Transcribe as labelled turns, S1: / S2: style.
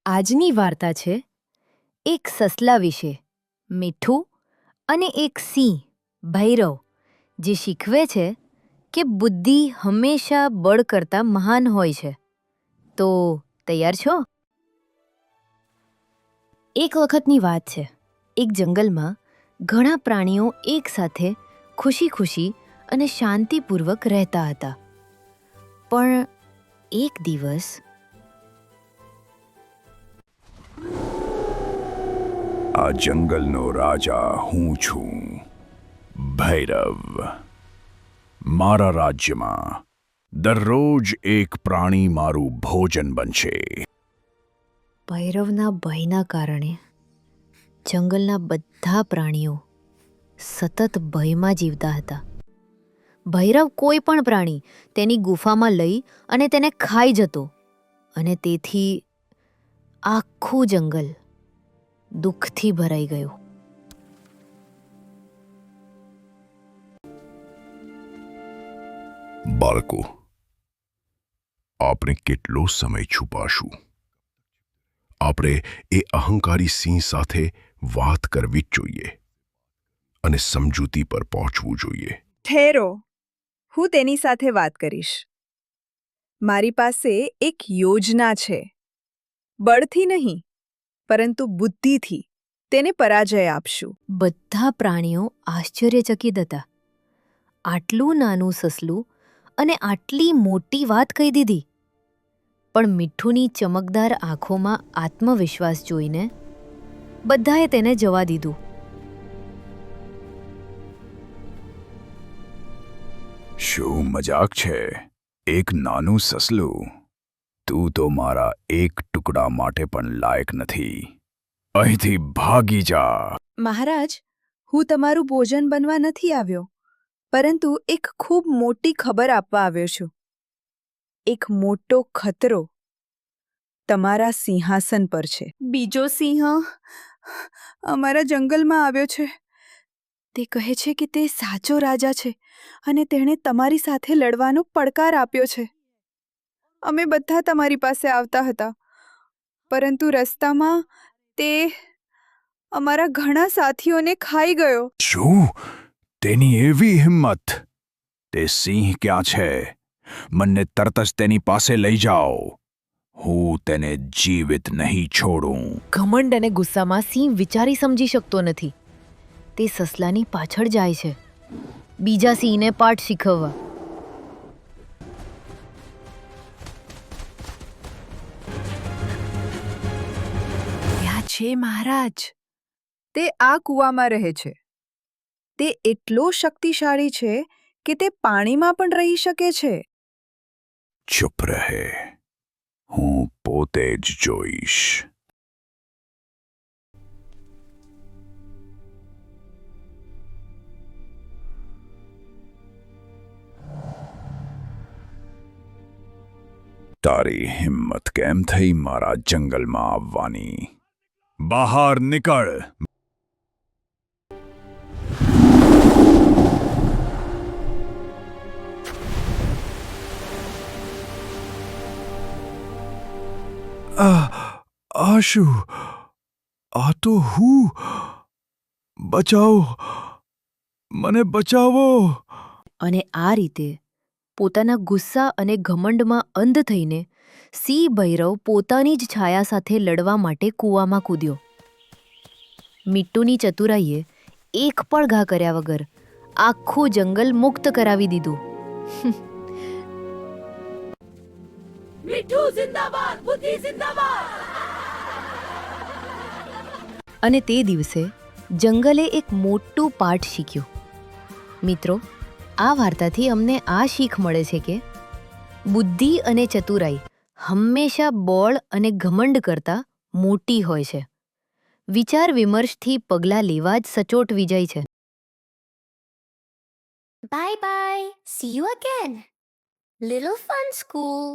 S1: આજની વાર્તા છે એક સસલા વિશે, મીઠું અને એક સિંહ ભૈરવ, જે શીખવે છે કે બુદ્ધિ હંમેશા બળ કરતાં મહાન હોય છે. તો તૈયાર છો? એક વખતની વાત છે. એક જંગલમાં ઘણા પ્રાણીઓ એકસાથે ખુશી ખુશી અને શાંતિપૂર્વક રહેતા હતા. પણ એક દિવસ
S2: આ જંગલનો રાજા હું છું, ભૈરવ. મારા રાજ્યમાં દરરોજ એક પ્રાણી મારું ભોજન બનશે.
S1: ભૈરવના ભયના કારણે જંગલના બધા પ્રાણીઓ સતત ભયમાં જીવતા હતા. ભૈરવ કોઈ પણ પ્રાણી તેની ગુફામાં લઈ અને તેને ખાઈ જતો, અને તેથી આખું જંગલ દુઃખથી ભરાઈ ગયું.
S2: બાળકો, આપણે કેટલો સમય છુપાશું? આપણે એ અહંકારી સિંહ સાથે વાત કરવી જ જોઈએ અને સમજૂતી પર પહોંચવું જોઈએ.
S3: ઠેરો, હું તેની સાથે વાત કરીશ. મારી પાસે એક યોજના છે. બળથી નહીં, પરંતુ બુદ્ધિથી તેને પરાજય આપશું.
S1: બધા પ્રાણીઓ આશ્ચર્યચકિત હતા. આટલું નાનું સસલું અને આટલી મોટી વાત કહી દીધી. પણ મીઠુની ચમકદાર આંખોમાં આત્મવિશ્વાસ જોઈને બધાએ તેને જવા દીધું.
S2: શું મજાક છે? એક નાનું સસલું? તું તો મારા એક ટુકડા માટે પણ લાયક નથી. અહીંથી ભાગી જા.
S3: મહારાજ, હું તમારું ભોજન બનવા નથી આવ્યો, પરંતુ એક ખૂબ મોટી ખબર આપવા આવ્યો છું. એક મોટો ખતરો તમારા સિંહાસન પર છે. બીજો સિંહ અમારા જંગલમાં આવ્યો છે. તે કહે છે કે તે સાચો રાજા છે અને તેણે તમારી સાથે લડવાનો પડકાર આપ્યો છે. અમે બધા તમારી પાસે આવતા હતા, પરંતુ રસ્તામાં તે અમારા ઘણા સાથીઓને ખાઈ ગયો.
S2: શું? તેની એવી હિંમત! તે સિંહ ક્યાં છે? મને તરત જ તેની પાસે લઈ જાઓ. હું તેને જીવિત નહીં છોડું.
S1: ઘમંડ અને ગુસ્સામાં સિંહ વિચારી સમજી શકતો નથી. તે સસલાની પાછળ જાય છે, બીજા સિંહને પાઠ શીખવવા.
S3: ત્યાં છે મહારાજ. તે આ કૂવામાં રહે છે. તે એટલો શક્તિશાળી છે કે તે પાણીમાં પણ રહી શકે છે.
S2: ચૂપ રહે. હું પોતે જ જોઈશ. તારી હિંમત કેમ થઈ મારા જંગલમાં આવવાની? બહાર નીકળ! આ શું? આ તો હું! બચાવો! મને બચાવો!
S1: અને આ રીતે પોતાના ગુસ્સા અને ઘમંડમાં અંધ થઈને સિંહ ભૈરવ પોતાની જ છાયા સાથે લડવા માટે કૂવામાં કૂદ્યો. મીઠુની ચતુરાઈએ એક પણ ઘા કર્યા વગર આખું જંગલ મુક્ત કરાવી દીધું. અને તે દિવસે જંગલે એક મોટું પાઠ શીખ્યું. મિત્રો, આ વાર્તાથી અમને આ શીખ મળે છે કે બુદ્ધિ અને ચતુરાઈ હંમેશા બળ અને ઘમંડ કરતાં મોટી હોય છે. વિચાર વિમર્શથી પગલાં લેવા જ સચોટ વિજય છે.
S4: Bye bye. See you again. Little Fun School.